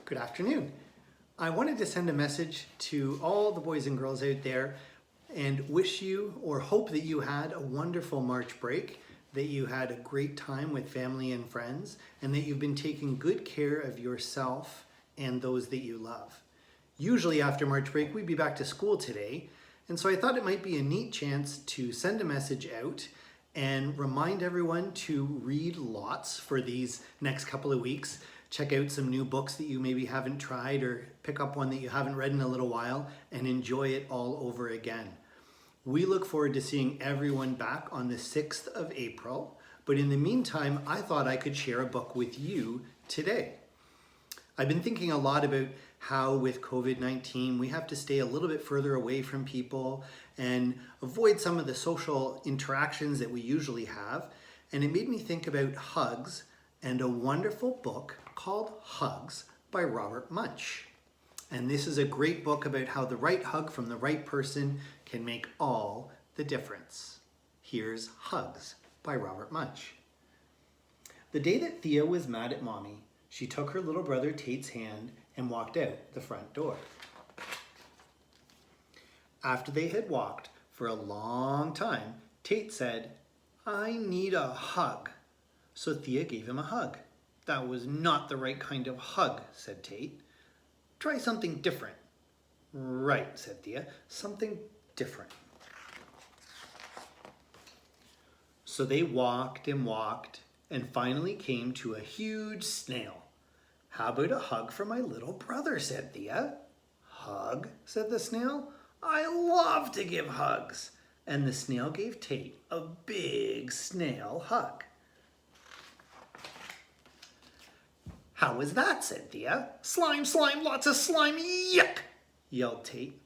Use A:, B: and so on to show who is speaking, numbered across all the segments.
A: Good afternoon. I wanted to send a message to all the boys and girls out there and wish you or hope that you had a wonderful March break, that you had a great time with family and friends, and that you've been taking good care of yourself and those that you love. Usually after March break, we'd be back to school today, and so I thought it might be a neat chance to send a message out and remind everyone to read lots for these next couple of weeks. Check out some new books that you maybe haven't tried, or pick up one that you haven't read in a little while and enjoy it all over again. We look forward to seeing everyone back on the 6th of April, but in the meantime, I thought I could share a book with you today. I've been thinking a lot about how with COVID-19 we have to stay a little bit further away from people and avoid some of the social interactions that we usually have. And it made me think about hugs and a wonderful book called Hugs by Robert Munsch. And this is a great book about how the right hug from the right person can make all the difference. Here's Hugs by Robert Munsch. The day that Thea was mad at Mommy, she took her little brother Tate's hand and walked out the front door. After they had walked for a long time, Tate said, "I need a hug." So Thea gave him a hug. "That was not the right kind of hug," said Tate. "Try something different." "Right," said Thea, "something different." So they walked and walked and finally came to a huge snail. "How about a hug for my little brother?" said Thea. "Hug?" said the snail. "I love to give hugs." And the snail gave Tate a big snail hug. "How was that?" said Thea. "Slime, slime, lots of slime, yuck!" yelled Tate.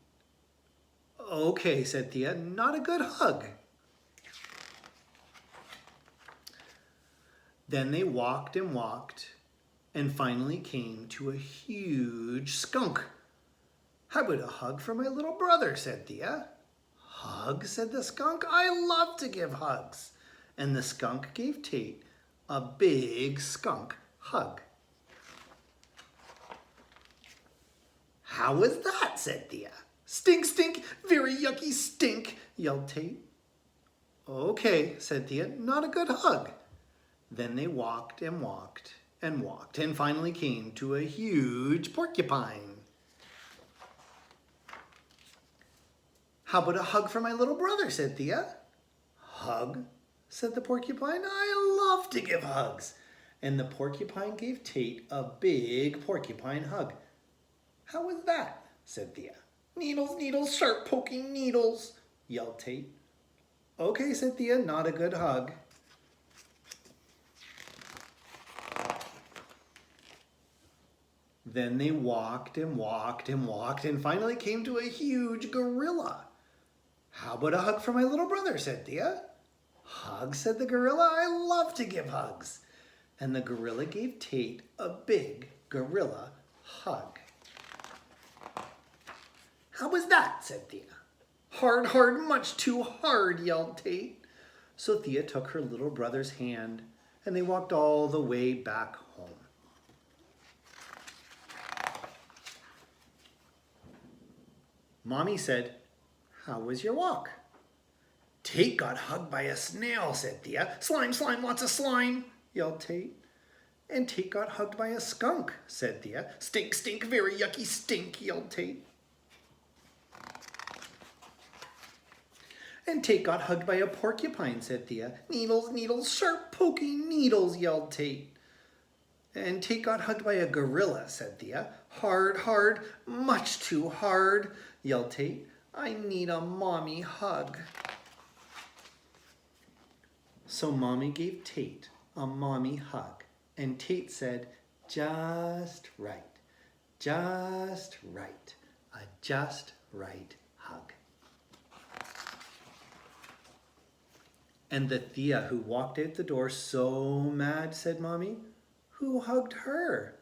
A: "Okay," said Thea, "not a good hug." Then they walked and walked and finally came to a huge skunk. "How about a hug for my little brother?" said Thea. "Hug?" said the skunk. "I love to give hugs." And the skunk gave Tate a big skunk hug. "How was that?" said Thea. "Stink, stink, very yucky stink," yelled Tate. "Okay," said Thea, "not a good hug." Then they walked and walked and walked and finally came to a huge porcupine. "How about a hug for my little brother?" said Thea. "Hug?" said the porcupine. "I love to give hugs." And the porcupine gave Tate a big porcupine hug. "How was that?" said Thea. "Needles, needles, sharp poking needles," yelled Tate. "Okay," said Thea, "not a good hug." Then they walked and walked and walked and finally came to a huge gorilla. "How about a hug for my little brother?" said Thea. "Hug?" said the gorilla. "I love to give hugs." And the gorilla gave Tate a big gorilla hug. "How was that?" said Thea. "Hard, hard, much too hard," yelled Tate. So Thea took her little brother's hand and they walked all the way back home. Mommy said, "How was your walk?" "Tate got hugged by a snail," said Thea. "Slime, slime, lots of slime," yelled Tate. "And Tate got hugged by a skunk," said Thea. "Stink, stink, very yucky stink," yelled Tate. "And Tate got hugged by a porcupine," said Thea. "Needles, needles, sharp poking needles," yelled Tate. "And Tate got hugged by a gorilla," said Thea. "Hard, hard, much too hard," yelled Tate. "I need a mommy hug." So Mommy gave Tate a mommy hug, and Tate said, "Just right, just right, a just right hug." And the Thea who walked out the door so mad, said Mommy, "Who hugged her?"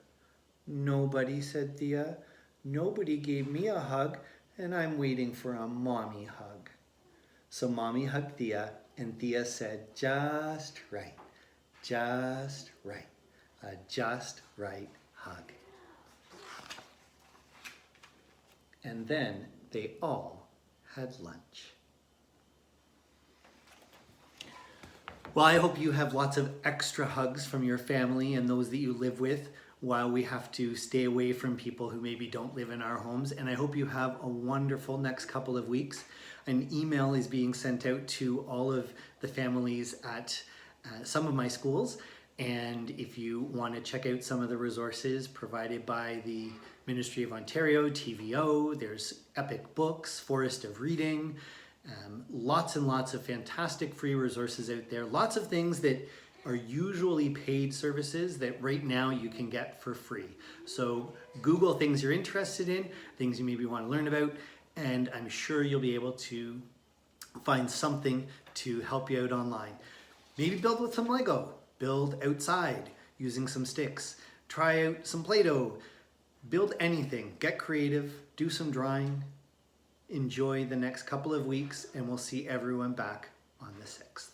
A: "Nobody," said Thea. "Nobody gave me a hug, and I'm waiting for a mommy hug." So Mommy hugged Thea, and Thea said, "Just right, just right, a just right hug." And then they all had lunch. Well, I hope you have lots of extra hugs from your family and those that you live with while we have to stay away from people who maybe don't live in our homes. And I hope you have a wonderful next couple of weeks. An email is being sent out to all of the families at some of my schools. And if you want to check out some of the resources provided by the Ministry of Ontario, TVO, there's Epic Books, Forest of Reading, lots and lots of fantastic free resources out there. Lots of things that are usually paid services that right now you can get for free. So Google things you're interested in, things you maybe want to learn about, and I'm sure you'll be able to find something to help you out online. Maybe build with some Lego, build outside using some sticks, try out some Play-Doh, build anything, get creative, do some drawing. Enjoy the next couple of weeks, and we'll see everyone back on the 6th.